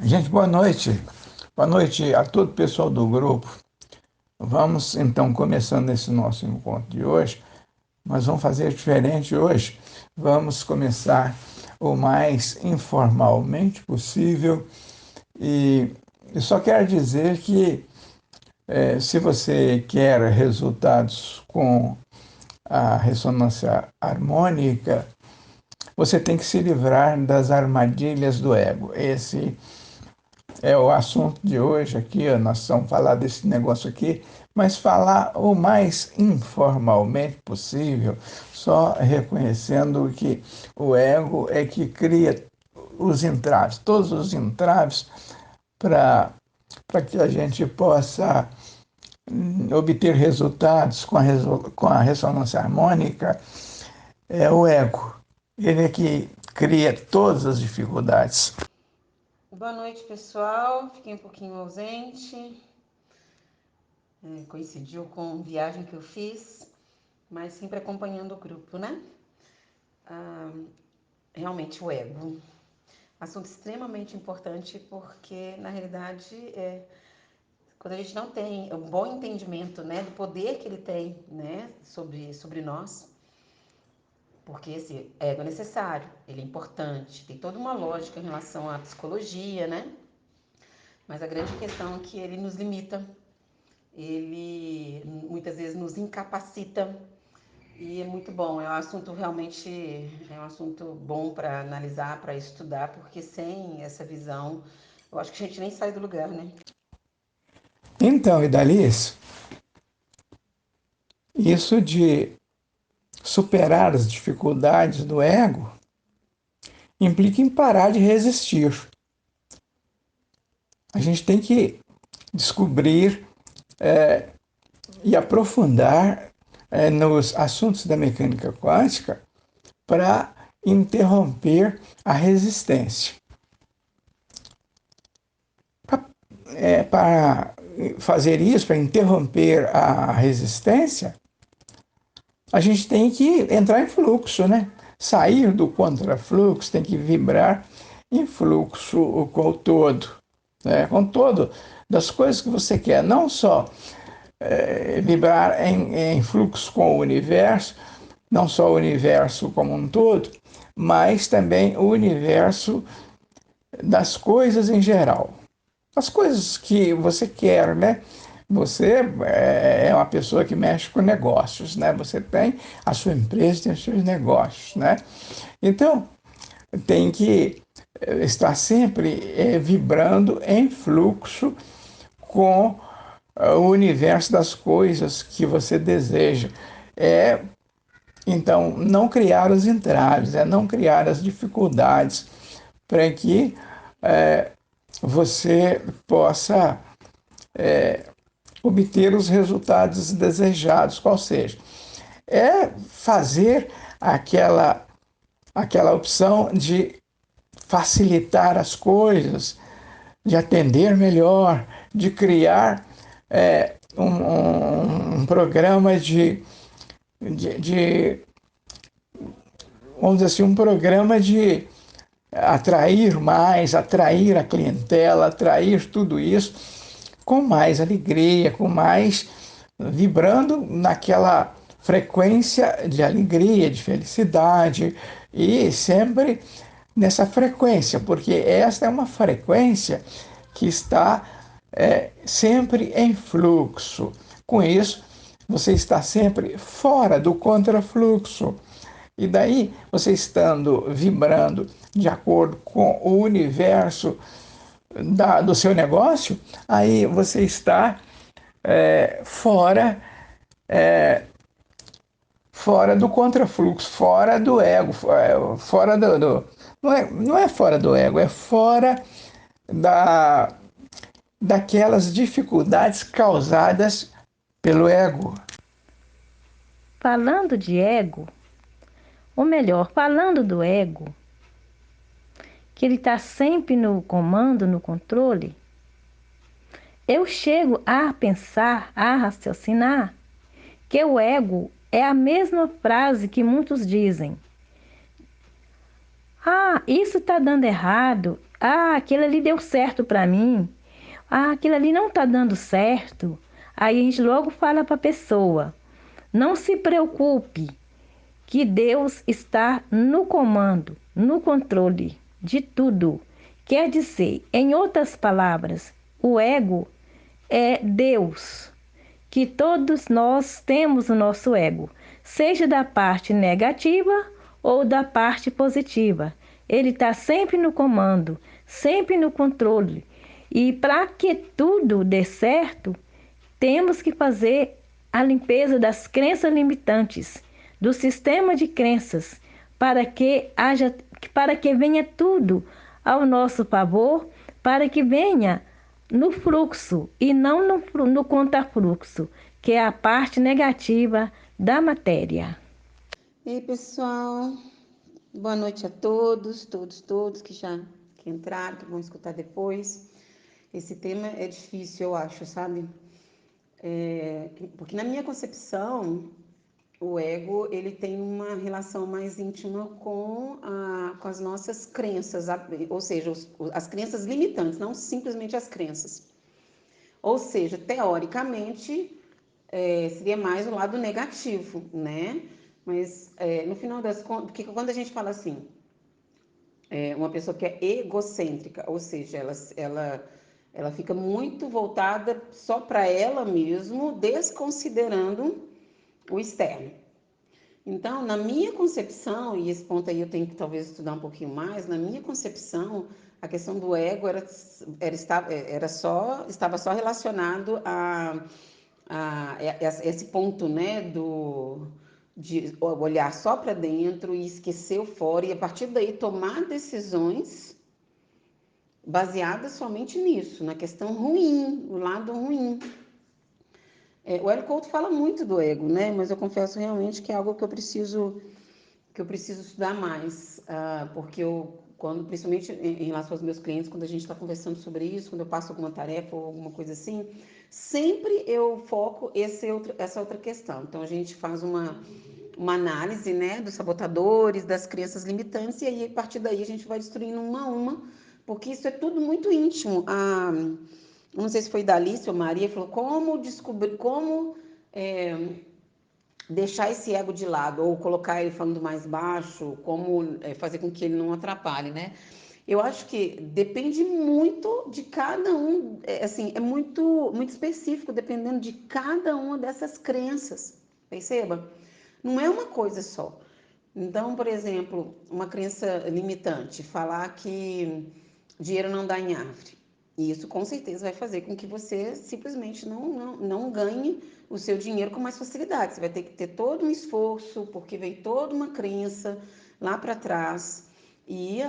Gente, boa noite. Boa noite a todo o pessoal do grupo. Vamos então começando esse nosso encontro de hoje. Nós vamos fazer diferente hoje. Vamos começar o mais informalmente possível. E eu só quero dizer que se você quer resultados com a ressonância harmônica, você tem que se livrar das armadilhas do ego. Esse é o assunto de hoje aqui, nós vamos falar desse negócio aqui, mas falar o mais informalmente possível, só reconhecendo que o ego é que cria os entraves, todos os entraves para que a gente possa obter resultados com a ressonância harmônica, é o ego. Ele é que cria todas as dificuldades. Boa noite, pessoal. Fiquei um pouquinho ausente. Coincidiu com viagem que eu fiz, mas sempre acompanhando o grupo, né? Realmente o ego. Assunto extremamente importante porque, na realidade, quando a gente não tem um bom entendimento, né, do poder que ele tem, né, sobre nós, porque esse ego é necessário, ele é importante, tem toda uma lógica em relação à psicologia, né? Mas a grande questão é que ele nos limita, ele muitas vezes nos incapacita e é muito bom. É um assunto realmente, é um assunto bom para analisar, para estudar, porque sem essa visão, eu acho que a gente nem sai do lugar, né? Então, Idalice, isso de superar as dificuldades do ego implica em parar de resistir. A gente tem que descobrir e aprofundar nos assuntos da mecânica quântica para interromper a resistência. Para fazer isso, para interromper a resistência, a gente tem que entrar em fluxo, né? Sair do contrafluxo, tem que vibrar em fluxo com o todo, né? Com todo das coisas que você quer, não só vibrar em fluxo com o universo, não só o universo como um todo, mas também o universo das coisas em geral. As coisas que você quer, né? Você é uma pessoa que mexe com negócios, né? Você tem a sua empresa, tem os seus negócios, né? Então, tem que estar sempre vibrando em fluxo com o universo das coisas que você deseja. É, então, não criar os entraves, não criar as dificuldades para que você possa obter os resultados desejados, qual seja, é fazer aquela opção de facilitar as coisas, de atender melhor, de criar um programa de, vamos dizer assim, um programa de atrair mais, atrair a clientela, atrair tudo isso com mais alegria, com mais vibrando naquela frequência de alegria, de felicidade e sempre nessa frequência, porque esta é uma frequência que está sempre em fluxo. Com isso, você está sempre fora do contrafluxo. E daí, você estando vibrando de acordo com o universo do seu negócio, aí você está fora fora do contrafluxo, fora do ego, fora não é fora do ego, é fora da, daquelas dificuldades causadas pelo ego. Falando de ego, ou melhor, falando do ego, que ele está sempre no comando, no controle, eu chego a pensar, a raciocinar, que o ego é a mesma frase que muitos dizem. Ah, isso está dando errado. Ah, aquilo ali deu certo para mim. Ah, aquilo ali não está dando certo. Aí a gente logo fala para a pessoa: não se preocupe, que Deus está no comando, no controle de tudo. Quer dizer, em outras palavras, o ego é Deus, que todos nós temos o nosso ego, seja da parte negativa ou da parte positiva. Ele está sempre no comando, sempre no controle. E para que tudo dê certo, temos que fazer a limpeza das crenças limitantes, do sistema de crenças, para que venha tudo ao nosso favor, para que venha no fluxo e não no contrafluxo, que é a parte negativa da matéria. E aí, pessoal, boa noite a todos que entraram, que vão escutar depois. Esse tema é difícil, eu acho, sabe? Porque na minha concepção, o ego ele tem uma relação mais íntima com as nossas crenças, ou seja, as crenças limitantes, não simplesmente as crenças. Ou seja, teoricamente, seria mais o lado negativo, né? Mas no final das contas, porque quando a gente fala assim, uma pessoa que é egocêntrica, ou seja, ela fica muito voltada só para ela mesmo, desconsiderando o externo. Então, na minha concepção, e esse ponto aí eu tenho que talvez estudar um pouquinho mais, na minha concepção, a questão do ego estava só relacionado a esse ponto, né, de olhar só para dentro e esquecer o fora, e a partir daí tomar decisões baseadas somente nisso, na questão ruim, o lado ruim. O Hélio Couto fala muito do ego, né, mas eu confesso realmente que é algo que eu preciso estudar mais, porque principalmente em relação aos meus clientes, quando a gente está conversando sobre isso, quando eu passo alguma tarefa ou alguma coisa assim, sempre eu foco essa outra questão. Então, a gente faz uma análise, né, dos sabotadores, das crenças limitantes, e aí, a partir daí, a gente vai destruindo uma a uma, porque isso é tudo muito íntimo. Não sei se foi da Alice ou Maria, falou como descobrir, como deixar esse ego de lado, ou colocar ele falando mais baixo, como fazer com que ele não atrapalhe, né? Eu acho que depende muito de cada um, assim, é muito específico, dependendo de cada uma dessas crenças, perceba? Não é uma coisa só. Então, por exemplo, uma crença limitante, falar que dinheiro não dá em árvore. E isso com certeza vai fazer com que você simplesmente não ganhe o seu dinheiro com mais facilidade. Você vai ter que ter todo um esforço, porque vem toda uma crença lá para trás. E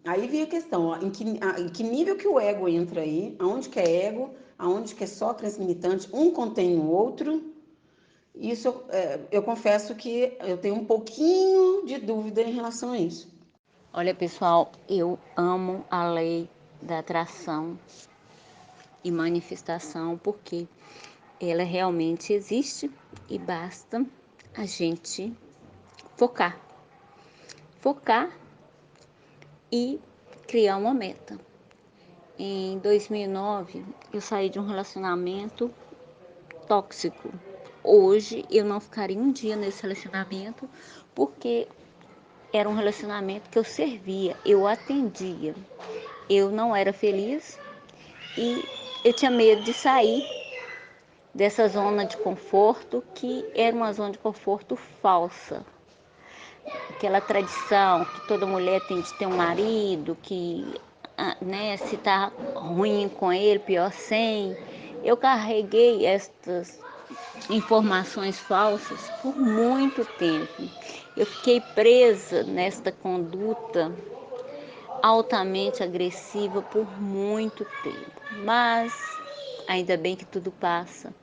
aí vem a questão, ó, em que nível que o ego entra aí, aonde que é ego, aonde que é só crença limitante, um contém o outro. Isso eu confesso que eu tenho um pouquinho de dúvida em relação a isso. Olha, pessoal, eu amo a lei da atração e manifestação porque ela realmente existe e basta a gente focar. Focar e criar uma meta. Em 2009, eu saí de um relacionamento tóxico. Hoje, eu não ficaria um dia nesse relacionamento porque era um relacionamento que eu servia, eu atendia. Eu não era feliz e eu tinha medo de sair dessa zona de conforto, que era uma zona de conforto falsa. Aquela tradição que toda mulher tem de ter um marido, que né, se tá ruim com ele, pior sem. Eu carreguei estas informações falsas por muito tempo. Eu fiquei presa nesta conduta altamente agressiva por muito tempo, mas ainda bem que tudo passa.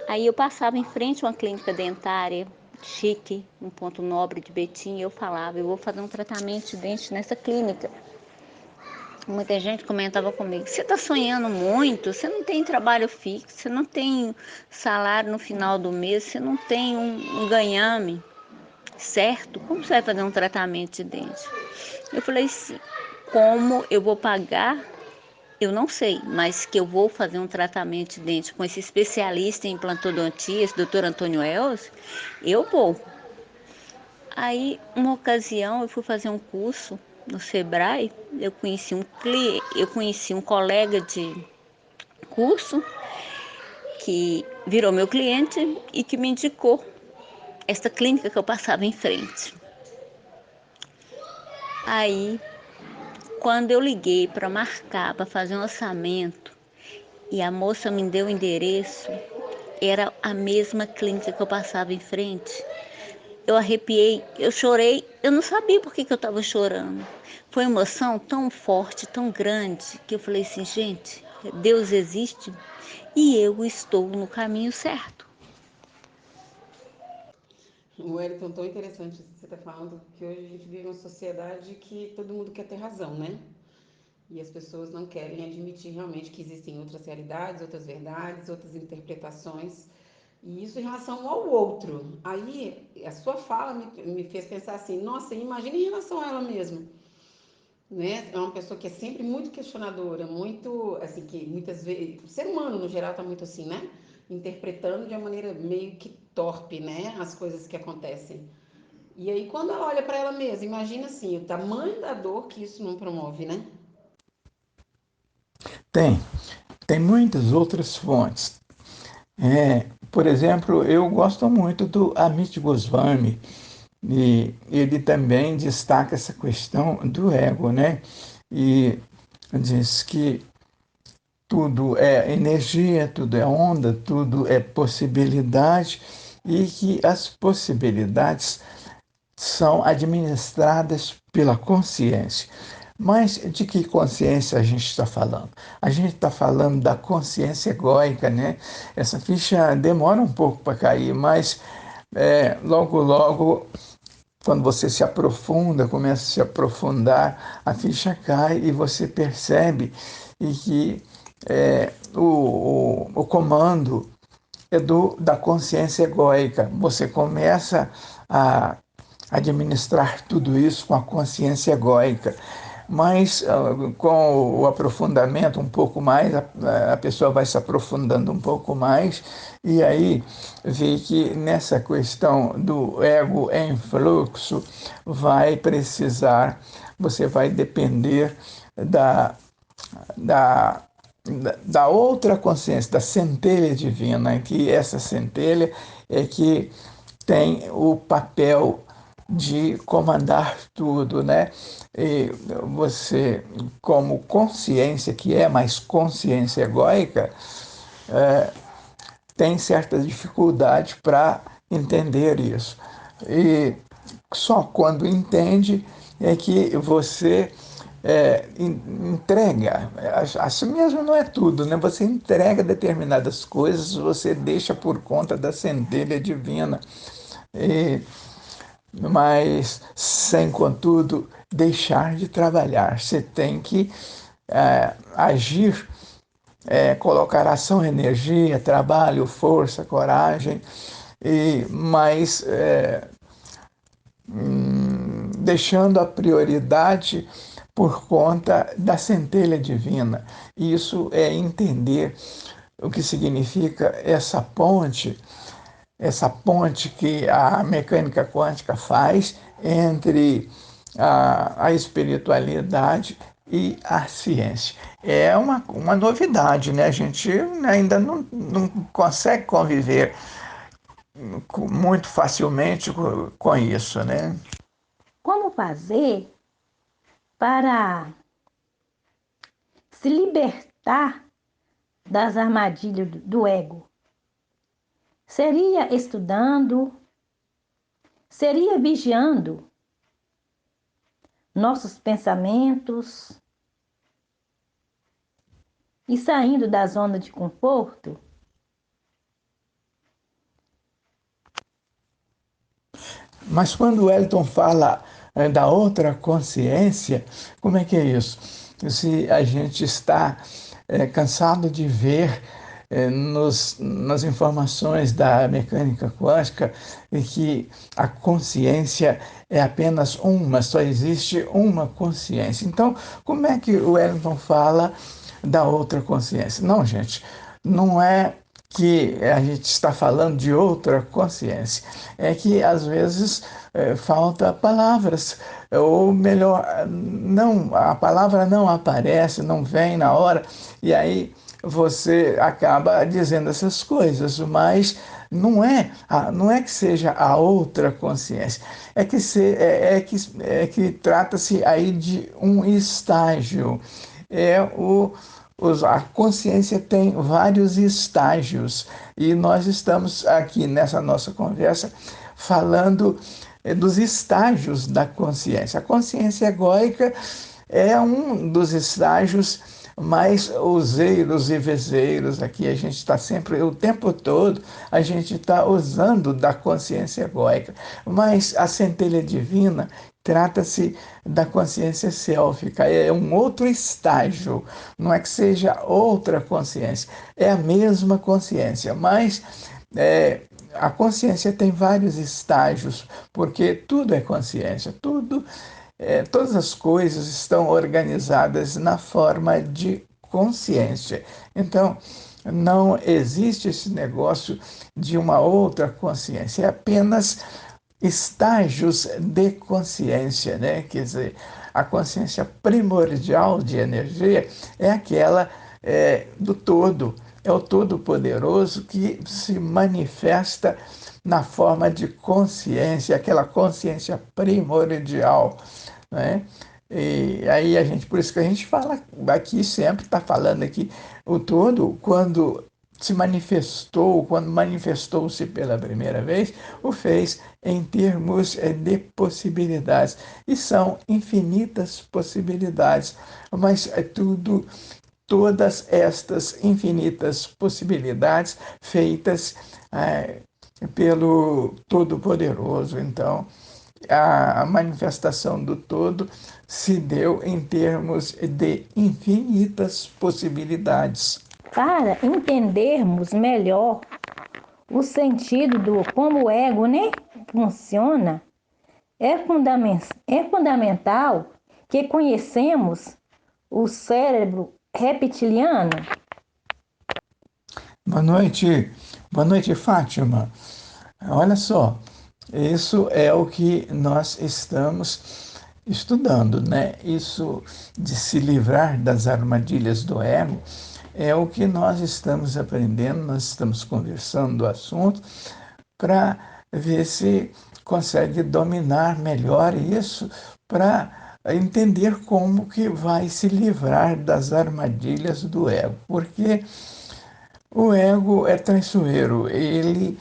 Aí eu passava em frente a uma clínica dentária chique, um ponto nobre de Betim, e eu falava, eu vou fazer um tratamento de dente nessa clínica. Muita gente comentava comigo, você está sonhando muito, você não tem trabalho fixo, você não tem salário no final do mês, você não tem um ganhame, certo, como você vai fazer um tratamento de dente? Eu falei assim, como eu vou pagar? Eu não sei, mas que eu vou fazer um tratamento de dente com esse especialista em implantodontia, esse doutor Antônio Elcio, eu vou. Aí, uma ocasião, eu fui fazer um curso no Sebrae, eu conheci um colega de curso que virou meu cliente e que me indicou esta clínica que eu passava em frente. Aí, quando eu liguei para marcar, para fazer um orçamento, e a moça me deu o endereço, era a mesma clínica que eu passava em frente. Eu arrepiei, eu chorei, eu não sabia por que eu estava chorando. Foi uma emoção tão forte, tão grande, que eu falei assim, gente, Deus existe e eu estou no caminho certo. O Wellington, tão interessante isso que você está falando, que hoje a gente vive uma sociedade que todo mundo quer ter razão, né? E as pessoas não querem admitir realmente que existem outras realidades, outras verdades, outras interpretações. E isso em relação ao outro. Aí, a sua fala me fez pensar assim, nossa, imagina em relação a ela mesma. Né? É uma pessoa que é sempre muito questionadora, muito, assim, que muitas vezes, o ser humano no geral tá muito assim, né? Interpretando de uma maneira meio que torpe, né? As coisas que acontecem. E aí, quando ela olha para ela mesma, imagina assim, o tamanho da dor que isso não promove, né? Tem, tem muitas outras fontes. Por exemplo, eu gosto muito do Amit Goswami, e ele também destaca essa questão do ego, né? E diz que tudo é energia, tudo é onda, tudo é possibilidade e que as possibilidades são administradas pela consciência. Mas de que consciência a gente está falando? A gente está falando da consciência egóica, né? Essa ficha demora um pouco para cair, mas logo, logo, quando você se aprofunda, começa a se aprofundar, a ficha cai e você percebe e que o comando é da consciência egóica. Você começa a administrar tudo isso com a consciência egóica. Mas com o aprofundamento um pouco mais, a pessoa vai se aprofundando um pouco mais e aí vê que nessa questão do ego em fluxo vai precisar, você vai depender da, da da outra consciência, da centelha divina, em que essa centelha é que tem o papel de comandar tudo, né? E você, como consciência, que é mais consciência egóica, tem certa dificuldade para entender isso. E só quando entende é que você entrega, assim mesmo não é tudo, né? Você entrega determinadas coisas, você deixa por conta da centelha divina. E, mas sem, contudo, deixar de trabalhar. Você tem que agir, colocar ação, energia, trabalho, força, coragem, mas deixando a prioridade por conta da centelha divina. Isso é entender o que significa essa ponte que a mecânica quântica faz entre a espiritualidade e a ciência. É uma novidade, né? A gente ainda não consegue conviver muito facilmente com isso, né? Como fazer para se libertar das armadilhas do ego? Seria estudando, seria vigiando nossos pensamentos e saindo da zona de conforto? Mas quando o Elton fala da outra consciência, como é que é isso? Se a gente está cansado de ver nas informações da mecânica quântica que a consciência é apenas uma, só existe uma consciência. Então, como é que o Wellington fala da outra consciência? Não, gente, não é que a gente está falando de outra consciência, é que às vezes falta palavras, ou melhor, não, a palavra não aparece, não vem na hora, e aí você acaba dizendo essas coisas, mas não é que seja a outra consciência, é que trata-se aí de um estágio. A consciência tem vários estágios e nós estamos aqui nessa nossa conversa falando dos estágios da consciência. A consciência egóica é um dos estágios mais useiros e vezeiros. Aqui a gente está sempre, o tempo todo, a gente está usando da consciência egóica. Mas a centelha divina trata-se da consciência sélfica, é um outro estágio, não é que seja outra consciência, é a mesma consciência, mas a consciência tem vários estágios, porque tudo é consciência, todas as coisas estão organizadas na forma de consciência. Então, não existe esse negócio de uma outra consciência, é apenas estágios de consciência, né? Quer dizer, a consciência primordial de energia é aquela do todo, é o Todo-Poderoso que se manifesta na forma de consciência, aquela consciência primordial, né? E aí por isso que a gente fala aqui sempre, está falando aqui, o todo, quando manifestou-se pela primeira vez, o fez em termos de possibilidades. E são infinitas possibilidades, mas todas estas infinitas possibilidades feitas pelo Todo-Poderoso. Então, a manifestação do todo se deu em termos de infinitas possibilidades. Para entendermos melhor o sentido do como o ego, né, funciona, é fundamental que conhecemos o cérebro reptiliano. Boa noite, Fátima. Olha só, isso é o que nós estamos estudando, né? Isso de se livrar das armadilhas do ego é o que nós estamos aprendendo, nós estamos conversando do assunto para ver se consegue dominar melhor isso, para entender como que vai se livrar das armadilhas do ego, porque o ego é traiçoeiro, ele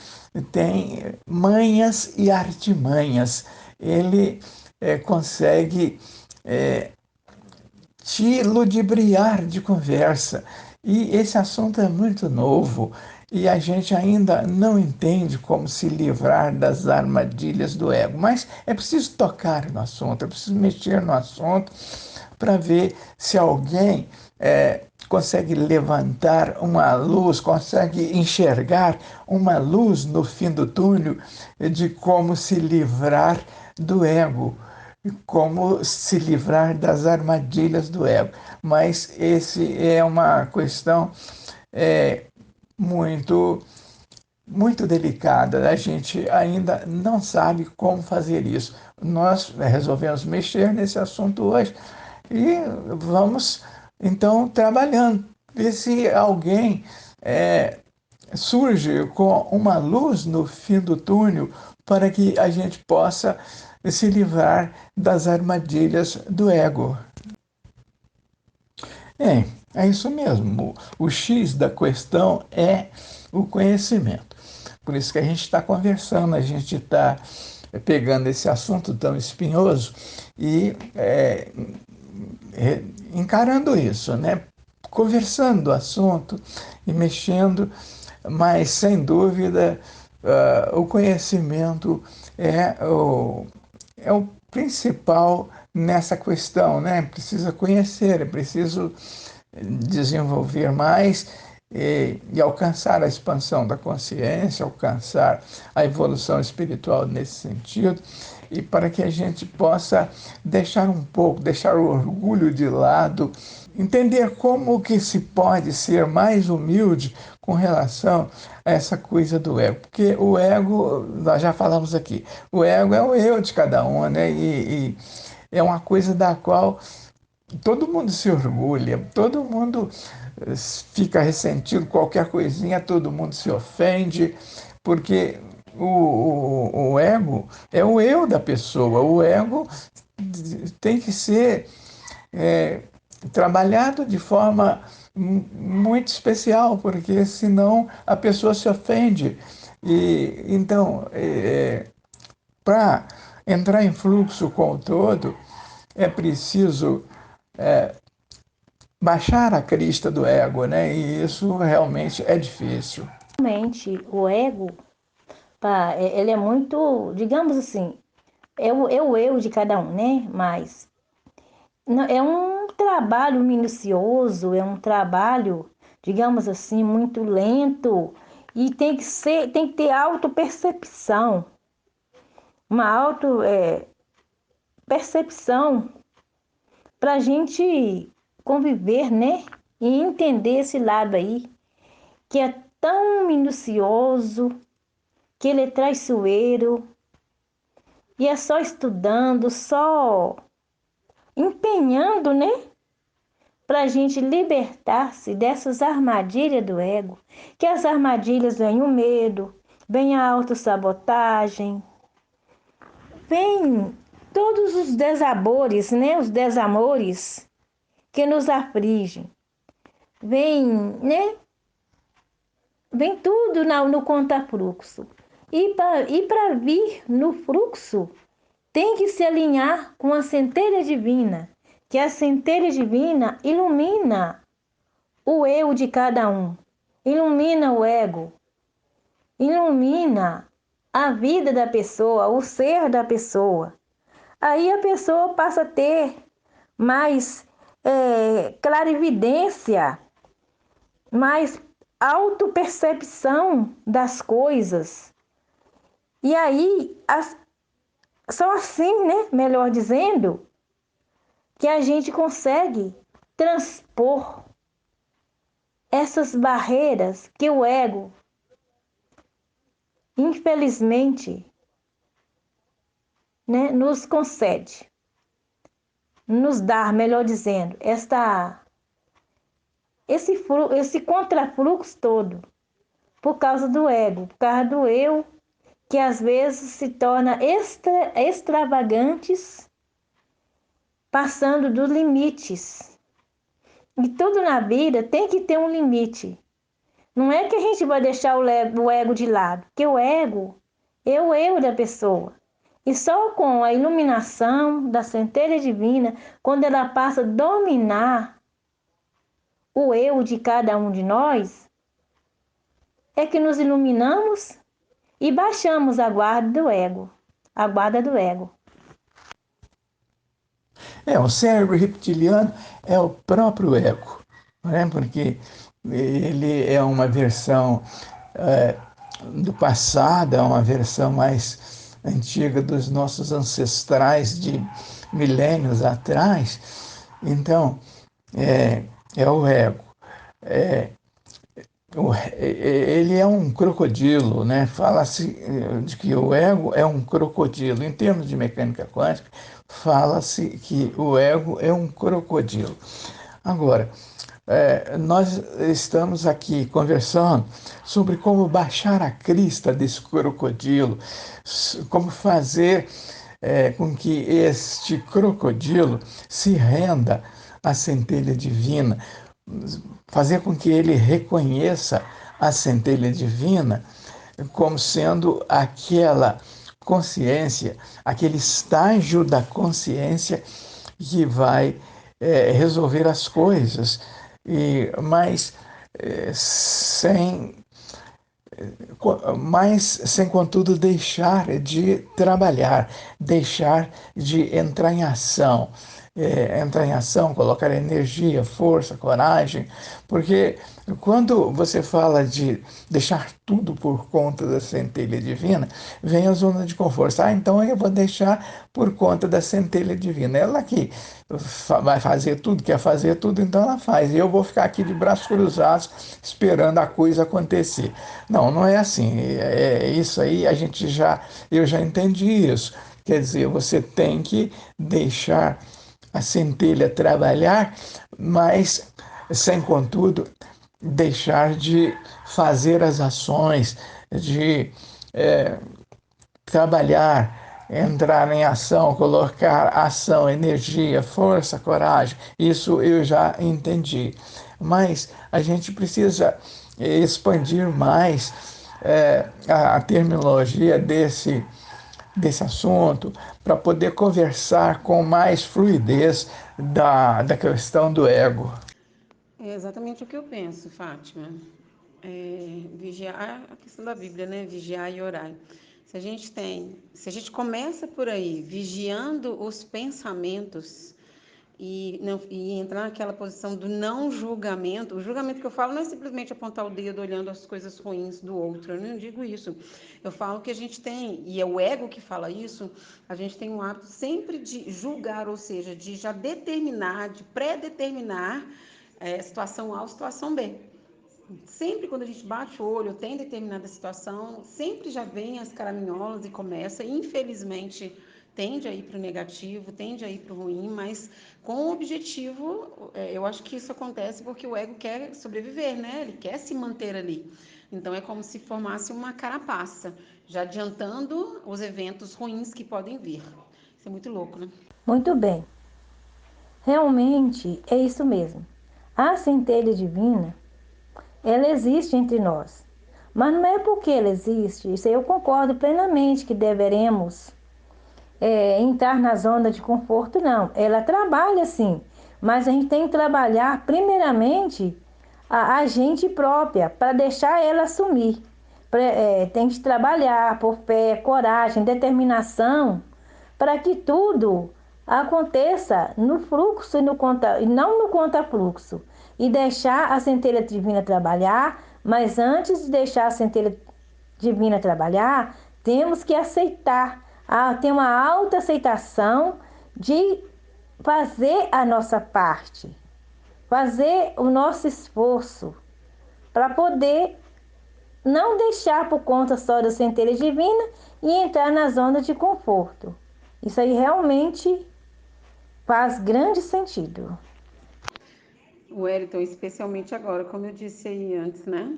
tem manhas e artimanhas, ele consegue te ludibriar de conversa. E esse assunto é muito novo e a gente ainda não entende como se livrar das armadilhas do ego. Mas é preciso tocar no assunto, é preciso mexer no assunto para ver se alguém consegue levantar uma luz, consegue enxergar uma luz no fim do túnel de como se livrar do ego, como se livrar das armadilhas do ego. Mas esse é uma questão muito, muito delicada. A gente ainda não sabe como fazer isso. Nós resolvemos mexer nesse assunto hoje e vamos, então, trabalhando. Ver se alguém surge com uma luz no fim do túnel para que a gente possa se livrar das armadilhas do ego. É isso mesmo. O X da questão é o conhecimento. Por isso que a gente está conversando, a gente está pegando esse assunto tão espinhoso e encarando isso, né? Conversando o assunto e mexendo, mas sem dúvida o conhecimento é o principal nessa questão, né? Precisa conhecer, é preciso desenvolver mais e alcançar a expansão da consciência, alcançar a evolução espiritual nesse sentido, e para que a gente possa deixar o orgulho de lado, entender como que se pode ser mais humilde com relação a essa coisa do ego. Porque o ego, nós já falamos aqui, o ego é o eu de cada um, né? E é uma coisa da qual todo mundo se orgulha, todo mundo fica ressentido, qualquer coisinha, todo mundo se ofende, porque o ego é o eu da pessoa. O ego tem que ser é, trabalhado de forma muito especial, porque senão a pessoa se ofende. E então, para entrar em fluxo com o todo, é preciso baixar a crista do ego, né? E isso realmente é difícil. Realmente, o ego, pá, ele é muito, digamos assim, é o eu de cada um, né? Mas é um trabalho minucioso, é um trabalho, digamos assim, muito lento e tem que ter autopercepção, uma percepção para a gente conviver, né? E entender esse lado aí, que é tão minucioso, que ele é traiçoeiro, e é só estudando, só empenhando, né? Para a gente libertar-se dessas armadilhas do ego, que as armadilhas vêm o medo, vem a autossabotagem, vem todos os desabores, né? Os desamores que nos afligem. Vem, né? Vem tudo no contrafluxo. E para vir no fluxo, tem que se alinhar com a centelha divina, que a centelha divina ilumina o eu de cada um, ilumina o ego, ilumina a vida da pessoa, o ser da pessoa. Aí a pessoa passa a ter mais clarividência, mais autopercepção das coisas. E aí, só assim, né? Melhor dizendo, que a gente consegue transpor essas barreiras que o ego, infelizmente, né, nos concede, nos dá, melhor dizendo, esse contrafluxo todo, por causa do ego, por causa do eu, que às vezes se torna extravagantes, passando dos limites. E tudo na vida tem que ter um limite. Não é que a gente vai deixar o ego de lado, porque o ego é o eu da pessoa. E só com a iluminação da centelha divina, quando ela passa a dominar o eu de cada um de nós, é que nos iluminamos e baixamos a guarda do ego. A guarda do ego. O cérebro reptiliano é o próprio ego, né? Porque ele é uma versão do passado, é uma versão mais antiga dos nossos ancestrais de milênios atrás. Então, é o ego. Ele é um crocodilo, né? Fala-se de que o ego é um crocodilo. Em termos de mecânica quântica, fala-se que o ego é um crocodilo. Agora, nós estamos aqui conversando sobre como baixar a crista desse crocodilo, como fazer com que este crocodilo se renda à centelha divina, fazer com que ele reconheça a centelha divina como sendo aquela consciência, aquele estágio da consciência que vai resolver as coisas, mas sem contudo deixar de trabalhar, deixar de entrar em ação. entrar em ação, colocar energia, força, coragem, porque quando você fala de deixar tudo por conta da centelha divina, vem a zona de conforto. Ah, então eu vou deixar por conta da centelha divina. Ela que vai fazer tudo, quer fazer tudo, então ela faz. E eu vou ficar aqui de braços cruzados esperando a coisa acontecer. Não, não é assim. Isso aí eu já entendi isso. Quer dizer, você tem que deixar a centelha trabalhar, mas sem, contudo, deixar de fazer as ações, de trabalhar, entrar em ação, colocar ação, energia, força, coragem. Isso eu já entendi. Mas a gente precisa expandir mais a terminologia desse assunto para poder conversar com mais fluidez da questão do ego. É exatamente o que eu penso, Fátima. Vigiar, a questão da Bíblia, né? Vigiar e orar. Se a gente começa por aí, vigiando os pensamentos e entrar naquela posição do não julgamento, o julgamento que eu falo não é simplesmente apontar o dedo olhando as coisas ruins do outro, eu não digo isso. Eu falo que a gente tem, e é o ego que fala isso, a gente tem um hábito sempre de julgar, ou seja, de já determinar, de pré-determinar situação A ou situação B. Sempre quando a gente bate o olho, tem determinada situação, sempre já vem as caraminholas e começa, infelizmente, tende a ir para o negativo, tende a ir para o ruim, mas com o objetivo, eu acho que isso acontece porque o ego quer sobreviver, né? Ele quer se manter ali. Então é como se formasse uma carapaça, já adiantando os eventos ruins que podem vir. Isso é muito louco, né? Muito bem. Realmente é isso mesmo. A centelha divina, ela existe entre nós. Mas não é porque ela existe, isso aí eu concordo plenamente que deveremos entrar na zona de conforto, não. Ela trabalha sim, mas a gente tem que trabalhar primeiramente a gente própria, para deixar ela assumir. Tem que trabalhar por fé, coragem, determinação, para que tudo aconteça no fluxo e não no contrafluxo. E deixar a centelha divina trabalhar, mas antes de deixar a centelha divina trabalhar, temos que aceitar, ter uma autoaceitação de fazer a nossa parte, fazer o nosso esforço para poder não deixar por conta só da centelha divina e entrar na zona de conforto. Isso aí realmente faz grande sentido. O Wellington, especialmente agora, como eu disse aí antes, né?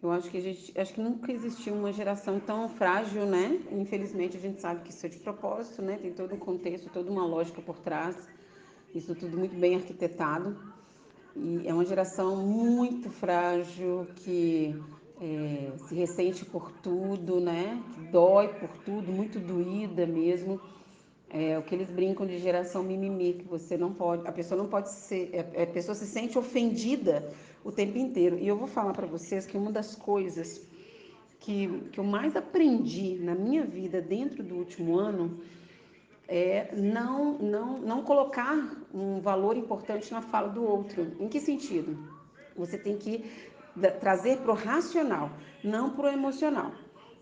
Eu acho que nunca existiu uma geração tão frágil, né? Infelizmente a gente sabe que isso é de propósito, né? Tem todo um contexto, toda uma lógica por trás. Isso tudo muito bem arquitetado. E é uma geração muito frágil que se ressente por tudo, né? Que dói por tudo, muito doída mesmo. É o que eles brincam de geração mimimi, que você não pode, a pessoa não pode ser, a pessoa se sente ofendida o tempo inteiro. E eu vou falar para vocês que uma das coisas que eu mais aprendi na minha vida dentro do último ano é não colocar um valor importante na fala do outro. Em que sentido? Você tem que trazer para o racional, não para o emocional.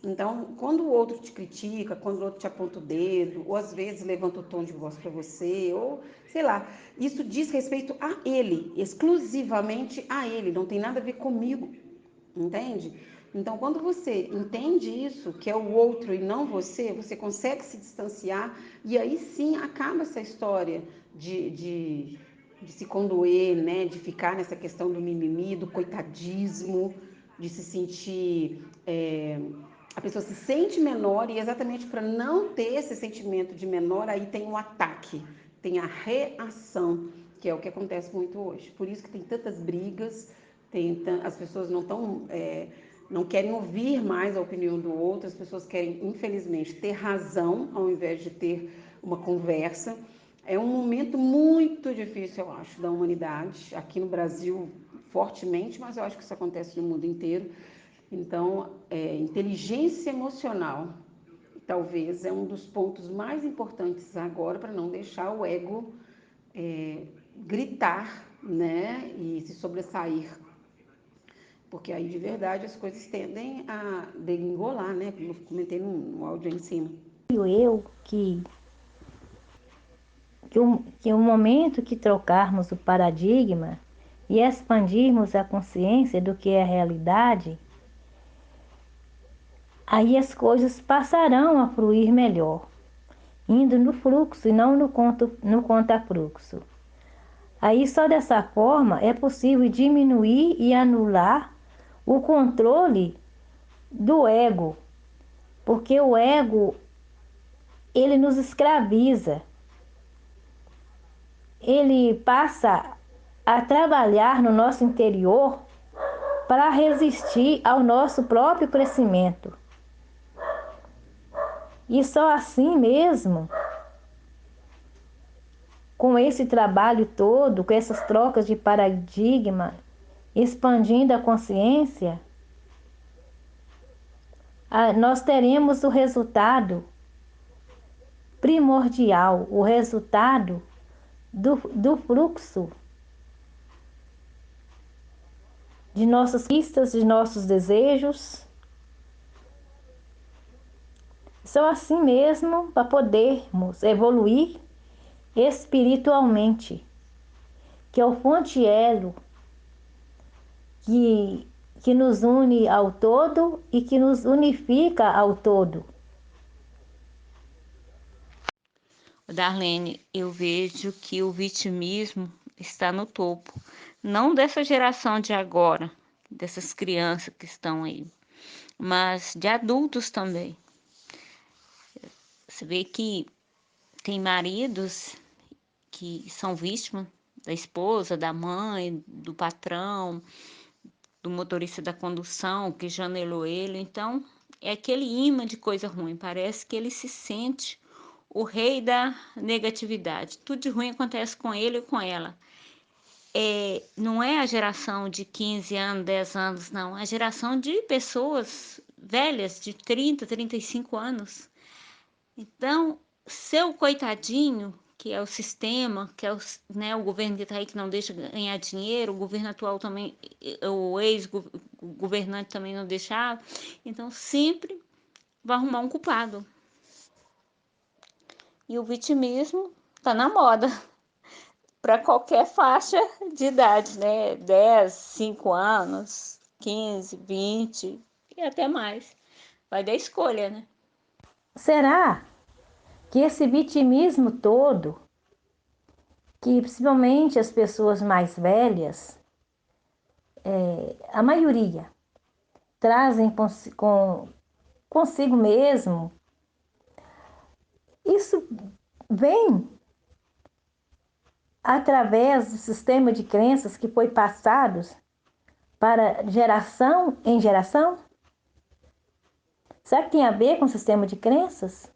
Então, quando o outro te critica, quando o outro te aponta o dedo, ou às vezes levanta o tom de voz para você, ou sei lá, isso diz respeito a ele, exclusivamente a ele, não tem nada a ver comigo, entende? Então, quando você entende isso, que é o outro e não você, você consegue se distanciar e aí sim acaba essa história de se condoer, né? De ficar nessa questão do mimimi, do coitadismo, de se sentir. A pessoa se sente menor e exatamente para não ter esse sentimento de menor, aí tem o ataque, tem a reação, que é o que acontece muito hoje. Por isso que tem tantas brigas, as pessoas não querem ouvir mais a opinião do outro, as pessoas querem, infelizmente, ter razão ao invés de ter uma conversa. É um momento muito difícil, eu acho, da humanidade, aqui no Brasil fortemente, mas eu acho que isso acontece no mundo inteiro. Então, inteligência emocional talvez é um dos pontos mais importantes agora para não deixar o ego gritar, né, e se sobressair, porque aí de verdade as coisas tendem a degringolar, né, como eu comentei no áudio aí em cima. Eu que o momento que trocarmos o paradigma e expandirmos a consciência do que é a realidade, aí as coisas passarão a fluir melhor, indo no fluxo e não no contrafluxo. Aí só dessa forma é possível diminuir e anular o controle do ego, porque o ego, ele nos escraviza, ele passa a trabalhar no nosso interior para resistir ao nosso próprio crescimento. E só assim mesmo, com esse trabalho todo, com essas trocas de paradigma, expandindo a consciência, nós teremos o resultado primordial, o resultado do fluxo de nossas pistas, de nossos desejos. Só assim mesmo para podermos evoluir espiritualmente, que é o fonte elo que nos une ao todo e que nos unifica ao todo. Darlene, eu vejo que o vitimismo está no topo, não dessa geração de agora, dessas crianças que estão aí, mas de adultos também. Você vê que tem maridos que são vítimas da esposa, da mãe, do patrão, do motorista da condução que janelou ele. Então, é aquele imã de coisa ruim. Parece que ele se sente o rei da negatividade. Tudo de ruim acontece com ele e com ela. Não é a geração de 15 anos, 10 anos, não. É a geração de pessoas velhas, de 30, 35 anos. Então, seu coitadinho, que é o sistema, que é o governo que está aí que não deixa ganhar dinheiro, o governo atual também, o ex-governante também não deixava, então sempre vai arrumar um culpado. E o vitimismo está na moda, para qualquer faixa de idade, né? 10, 5 anos, 15, 20 e até mais. Vai dar escolha, né? Será que esse vitimismo todo, que principalmente as pessoas mais velhas, a maioria, trazem consigo mesmo, isso vem através do sistema de crenças que foi passado para geração em geração? Será que tem a ver com o sistema de crenças?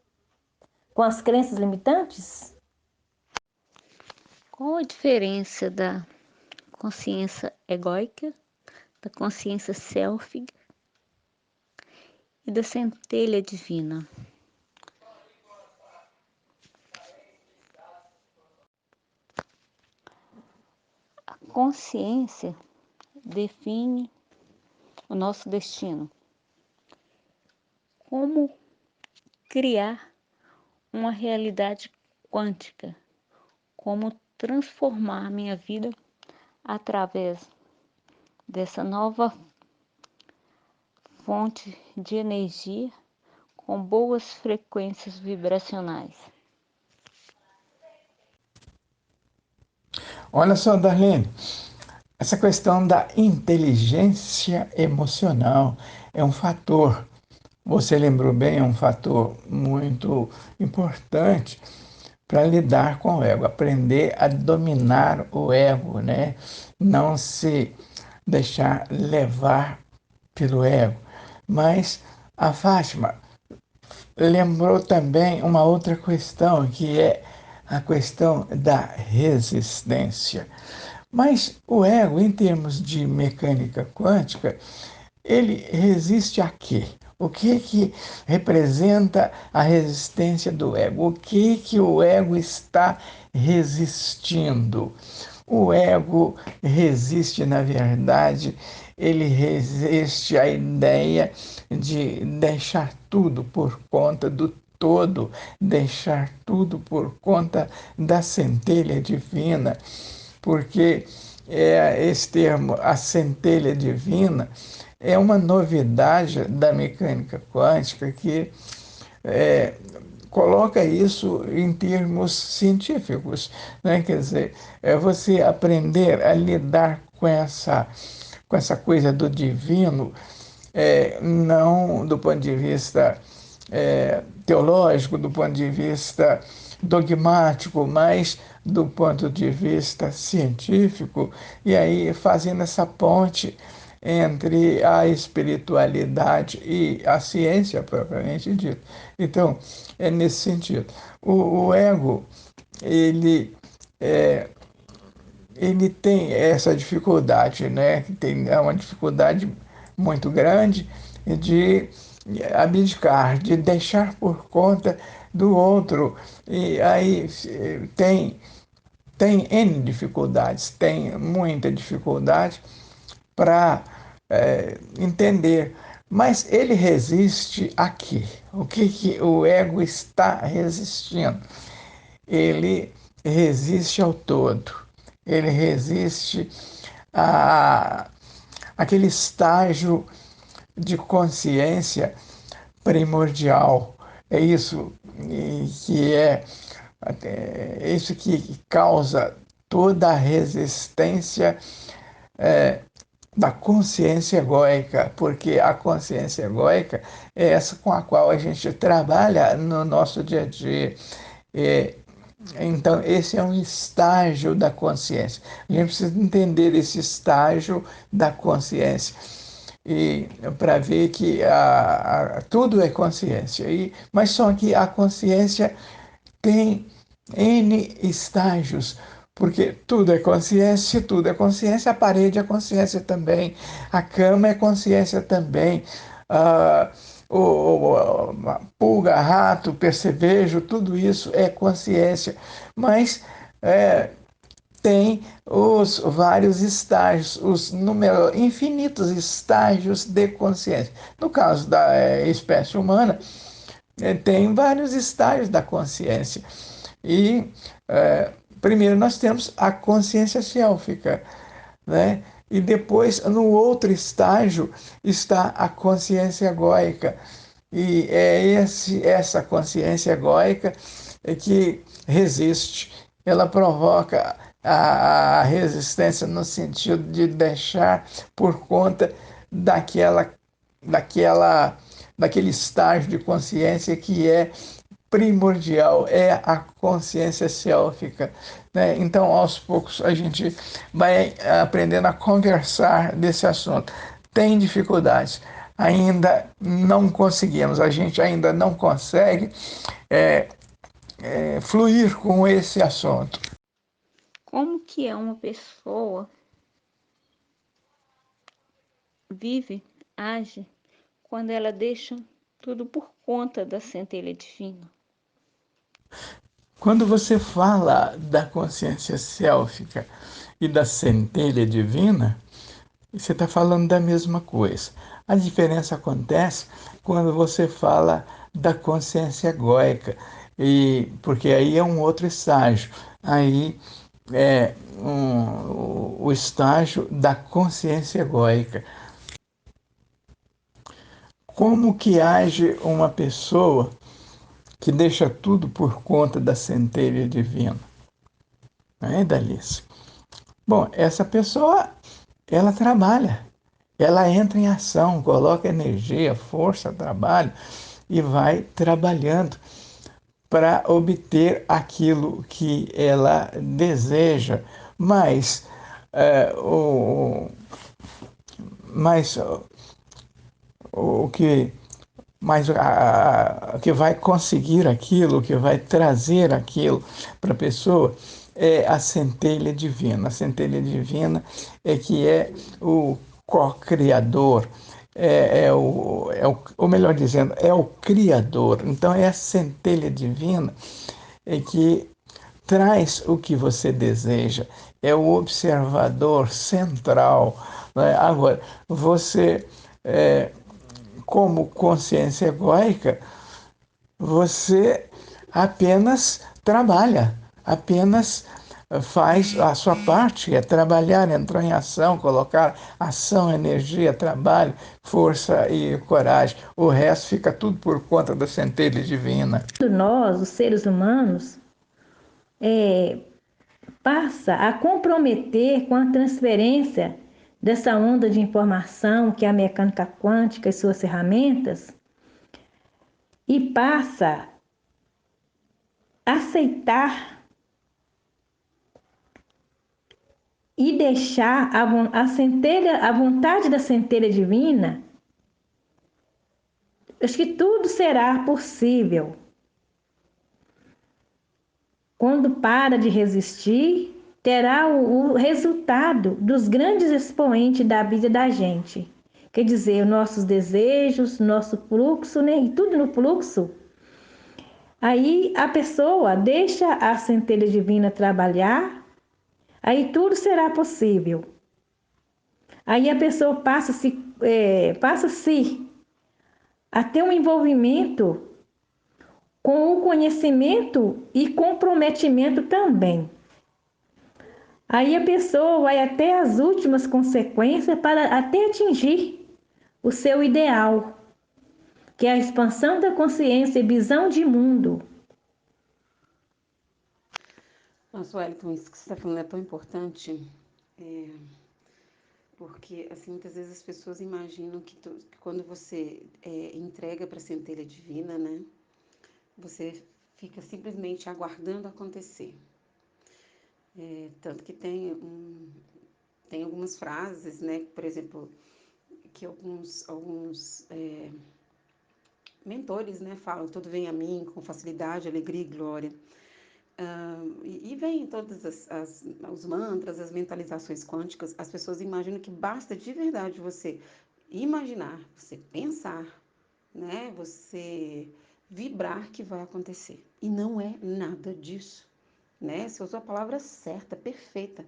Com as crenças limitantes? Qual a diferença da consciência egóica, da consciência sélfica e da centelha divina? A consciência define o nosso destino. Como criar uma realidade quântica? Como transformar minha vida através dessa nova fonte de energia com boas frequências vibracionais. Olha só, Darlene, essa questão da inteligência emocional é um fator, você lembrou bem, é um fator muito importante para lidar com o ego, aprender a dominar o ego, né? Não se deixar levar pelo ego. Mas a Fátima lembrou também uma outra questão, que é a questão da resistência. Mas o ego, em termos de mecânica quântica, ele resiste a quê? O que representa a resistência do ego? O que o ego está resistindo? O ego resiste, na verdade, ele resiste à ideia de deixar tudo por conta do todo, deixar tudo por conta da centelha divina, porque esse termo, a centelha divina, é uma novidade da mecânica quântica que é, coloca isso em termos científicos, né? Quer dizer, é você aprender a lidar com essa coisa do divino, não do ponto de vista teológico, do ponto de vista dogmático, mas do ponto de vista científico, e aí fazendo essa ponte entre a espiritualidade e a ciência propriamente dita. Então, é nesse sentido. O ego, ele, é, ele tem essa dificuldade, né? É uma dificuldade muito grande de abdicar, de deixar por conta do outro. E aí tem N dificuldades, tem muita dificuldade para entender. Mas ele resiste aqui. O que o ego está resistindo? Ele resiste ao todo. Ele resiste a aquele estágio de consciência primordial. É isso que isso que causa toda a resistência da consciência egóica, porque a consciência egóica é essa com a qual a gente trabalha no nosso dia a dia. Então, esse é um estágio da consciência. A gente precisa entender esse estágio da consciência e para ver que tudo é consciência. Mas só que a consciência tem N estágios, porque tudo é consciência, tudo é consciência, a parede é consciência também, a cama é consciência também, pulga, rato, percevejo, tudo isso é consciência, mas tem os vários estágios, os infinitos estágios de consciência. No caso da espécie humana, tem vários estágios da consciência. E primeiro nós temos a consciência sélfica, né? E depois, no outro estágio, está a consciência egóica. E é essa consciência egóica que resiste. Ela provoca a resistência no sentido de deixar por conta daquele estágio de consciência que é primordial, é a consciência sélfica, né? Então, aos poucos, a gente vai aprendendo a conversar desse assunto. Tem dificuldades, ainda não conseguimos, a gente ainda não consegue fluir com esse assunto. Como que é uma pessoa vive, age, quando ela deixa tudo por conta da centelha divina? Quando você fala da consciência sélfica e da centelha divina, você está falando da mesma coisa. A diferença acontece quando você fala da consciência egóica, porque aí é um outro estágio. Aí é o estágio da consciência egóica. Como que age uma pessoa que deixa tudo por conta da centelha divina? Não é, Dalice? Bom, essa pessoa, ela trabalha, ela entra em ação, coloca energia, força, trabalho e vai trabalhando para obter aquilo que ela deseja. Mas, o que mas o que vai conseguir aquilo, o que vai trazer aquilo para a pessoa é a centelha divina. A centelha divina é que é o co-criador, ou melhor dizendo, é o Criador. Então é a centelha divina que traz o que você deseja, é o observador central, né? Agora, você, como consciência egóica, você apenas trabalha, apenas faz a sua parte, que é trabalhar, entrar em ação, colocar ação, energia, trabalho, força e coragem. O resto fica tudo por conta da centelha divina. Nós, os seres humanos, passa a comprometer com a transferência dessa onda de informação que é a mecânica quântica e suas ferramentas, e passa a aceitar e deixar a vontade da centelha divina. Acho que tudo será possível quando para de resistir. Terá o resultado dos grandes expoentes da vida da gente. Quer dizer, os nossos desejos, nosso fluxo, né? E tudo no fluxo. Aí a pessoa deixa a centelha divina trabalhar, aí tudo será possível. Aí a pessoa passa-se a ter um envolvimento com o conhecimento e comprometimento também. Aí a pessoa vai até as últimas consequências para até atingir o seu ideal, que é a expansão da consciência e visão de mundo. Nossa, Wellington, isso que você está falando é tão importante, porque assim, muitas vezes as pessoas imaginam que quando você entrega para a centelha divina, né, você fica simplesmente aguardando acontecer. Tanto que tem algumas frases, né, por exemplo, que alguns mentores, né, falam: tudo vem a mim com facilidade, alegria e glória. E vem todos os mantras, as mentalizações quânticas. As pessoas imaginam que basta de verdade você imaginar, você pensar, né, você vibrar, que vai acontecer. E não é nada disso, né? Você usou a palavra certa, perfeita.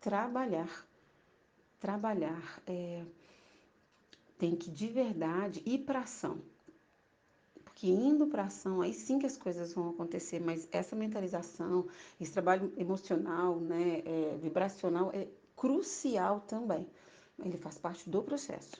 Trabalhar. Tem que de verdade ir para ação. Porque indo para ação, aí sim que as coisas vão acontecer. Mas essa mentalização, esse trabalho emocional, né, vibracional, é crucial também. Ele faz parte do processo.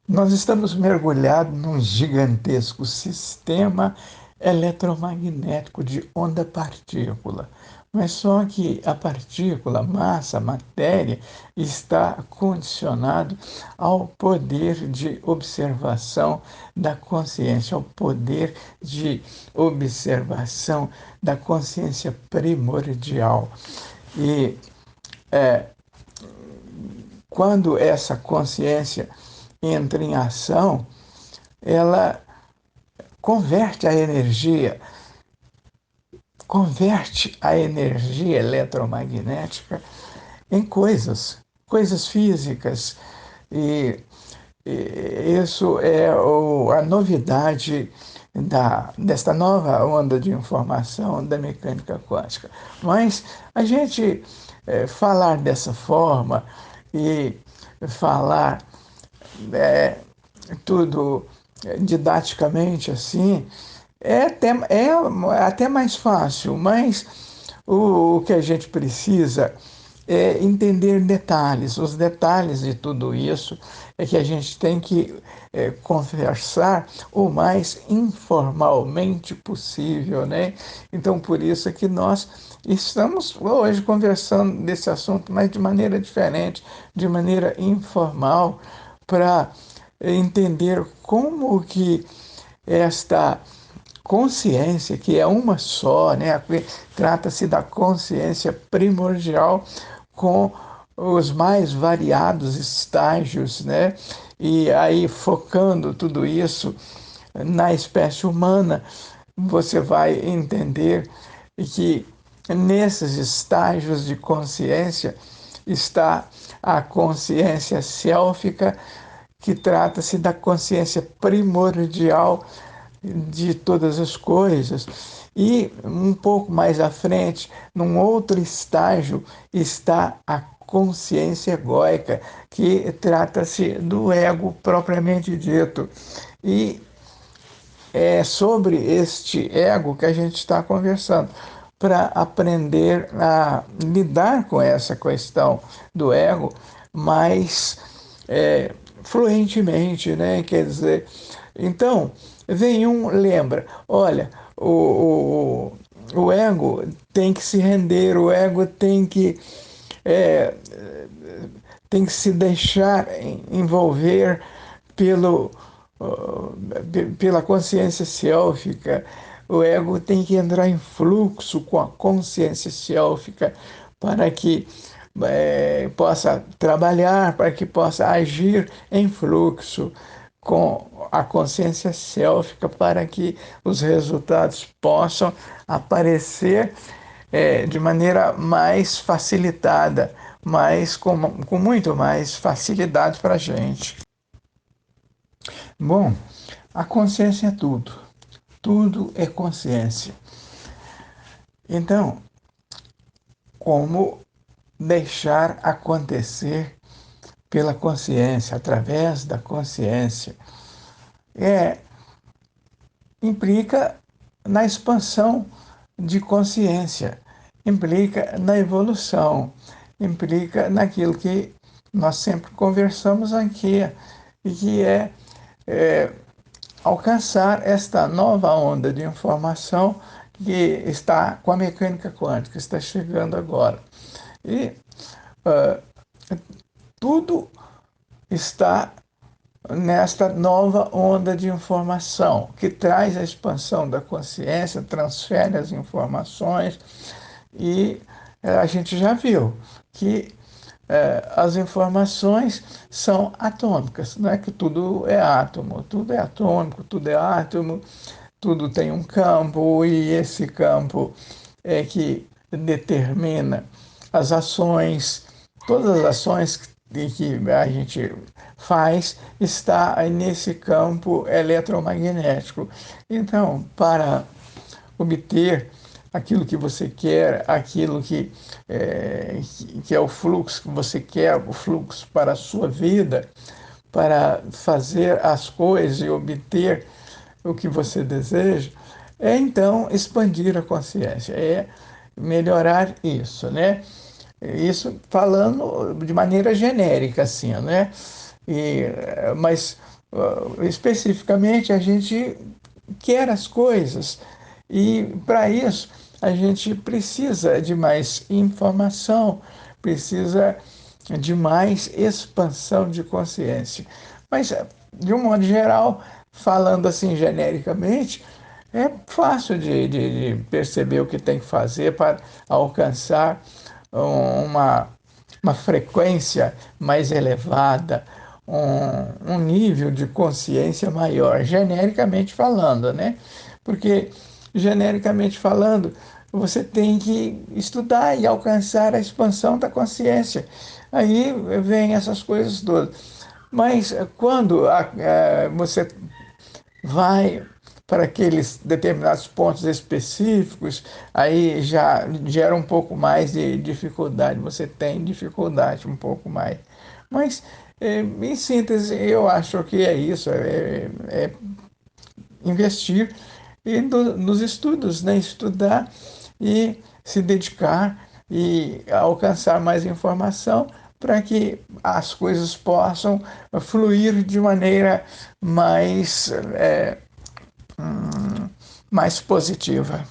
Nós estamos mergulhados num gigantesco sistema eletromagnético de onda-partícula. Mas só que a partícula, a massa, a matéria, está condicionado ao poder de observação da consciência, ao poder de observação da consciência primordial. E quando essa consciência entra em ação, ela converte a energia eletromagnética em coisas físicas. E isso é a novidade desta nova onda de informação da mecânica quântica. Mas a gente falar dessa forma e falar tudo didaticamente assim, é até mais fácil, mas o que a gente precisa é entender detalhes. Os detalhes de tudo isso é que a gente tem que conversar o mais informalmente possível, né? Então, por isso é que nós estamos hoje conversando desse assunto, mas de maneira diferente, de maneira informal, para entender como que esta consciência, que é uma só, né? Trata-se da consciência primordial com os mais variados estágios, né? E aí, focando tudo isso na espécie humana, você vai entender que nesses estágios de consciência está a consciência sélfica, que trata-se da consciência primordial de todas as coisas. E um pouco mais à frente, num outro estágio, está a consciência egóica, que trata-se do ego propriamente dito. E é sobre este ego que a gente está conversando, para aprender a lidar com essa questão do ego mais fluentemente, né? Quer dizer, então, vem lembra, olha, o ego tem que se render, o ego é, tem que se deixar envolver pelo, pela consciência sélfica. O ego tem que entrar em fluxo com a consciência sélfica para que possa trabalhar, para que possa agir em fluxo com a consciência sélfica, para que os resultados possam aparecer de maneira mais facilitada, com muito mais facilidade para a gente. Bom, a consciência é tudo. Tudo é consciência. Então, como deixar acontecer pela consciência, através da consciência, implica na expansão de consciência, implica na evolução, implica naquilo que nós sempre conversamos aqui, e que é alcançar esta nova onda de informação que está com a mecânica quântica, está chegando agora. E tudo está nesta nova onda de informação que traz a expansão da consciência, transfere as informações e a gente já viu que as informações são atômicas, não é que tudo é átomo, tudo é atômico, tudo é átomo, tudo tem um campo e esse campo é que determina as ações, todas as ações que a gente faz está nesse campo eletromagnético. Então, para obter aquilo que você quer, aquilo que é o fluxo que você quer, o fluxo para a sua vida, para fazer as coisas e obter o que você deseja, é então expandir a consciência, é melhorar isso, né? Isso falando de maneira genérica, assim, né? Mas especificamente a gente quer as coisas e para isso a gente precisa de mais informação, precisa de mais expansão de consciência. Mas, de um modo geral, falando assim genericamente, é fácil de perceber o que tem que fazer para alcançar uma, uma frequência mais elevada, um nível de consciência maior, genericamente falando, né? Porque, genericamente falando, você tem que estudar e alcançar a expansão da consciência. Aí vem essas coisas todas. Mas quando você vai para aqueles determinados pontos específicos, aí já gera um pouco mais de dificuldade, você tem dificuldade um pouco mais. Mas, em síntese, eu acho que é isso, é investir nos estudos, né? Estudar e se dedicar e alcançar mais informação para que as coisas possam fluir de maneira mais, mais positiva.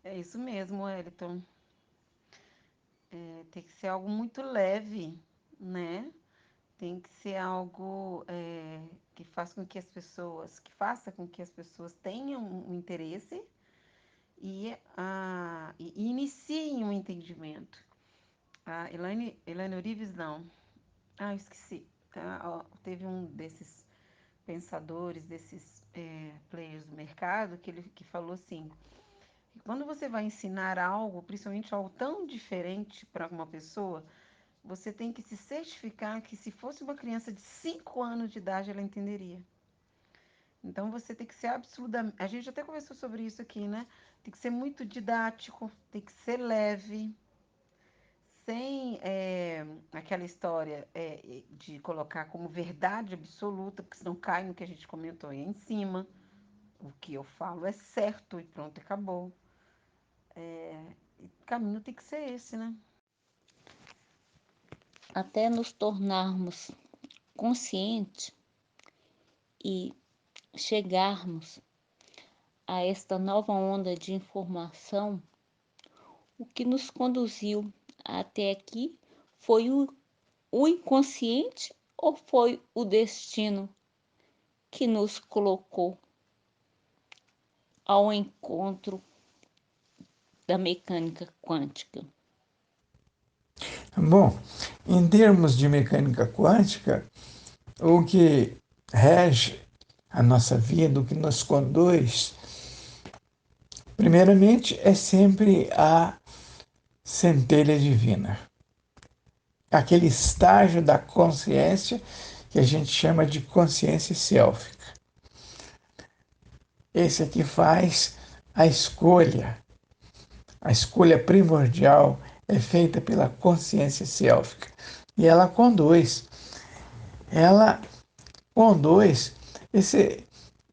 É isso mesmo, Wellington. Tem que ser algo muito leve, né? Tem que ser algo que faça com que as pessoas tenham um interesse e iniciem um entendimento. A Elaine Orives, não. Eu esqueci. Teve um desses pensadores, desses players do mercado, que falou assim: quando você vai ensinar algo, principalmente algo tão diferente para uma pessoa, você tem que se certificar que se fosse uma criança de 5 anos de idade, ela entenderia. Então você tem que ser absolutamente. A gente até conversou sobre isso aqui, né? Tem que ser muito didático, tem que ser leve, sem aquela história de colocar como verdade absoluta, porque senão cai no que a gente comentou aí em cima. O que eu falo é certo e pronto, acabou. O caminho tem que ser esse, né? Até nos tornarmos conscientes e chegarmos a esta nova onda de informação, o que nos conduziu até aqui foi o inconsciente ou foi o destino que nos colocou ao encontro da mecânica quântica? Bom, em termos de mecânica quântica, o que rege a nossa vida, o que nos conduz, primeiramente é sempre a centelha divina, aquele estágio da consciência que a gente chama de consciência sélfica. Esse aqui faz a escolha primordial é feita pela consciência sélfica e ela conduz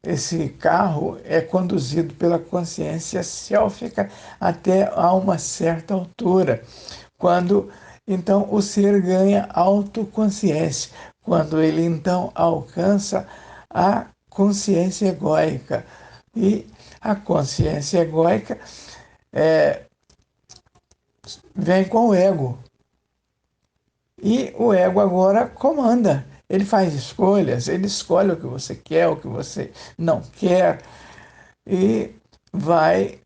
esse carro é conduzido pela consciência sélfica até a uma certa altura, quando então o ser ganha autoconsciência, quando ele então alcança a consciência egóica. E a consciência egóica vem com o ego. E o ego agora comanda. Ele faz escolhas, ele escolhe o que você quer, o que você não quer, e vai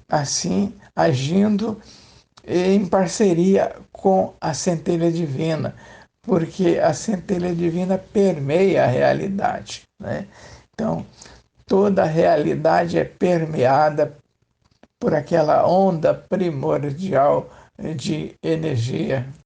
assim agindo em parceria com a centelha divina, porque a centelha divina permeia a realidade, né? Então, toda a realidade é permeada por aquela onda primordial de energia.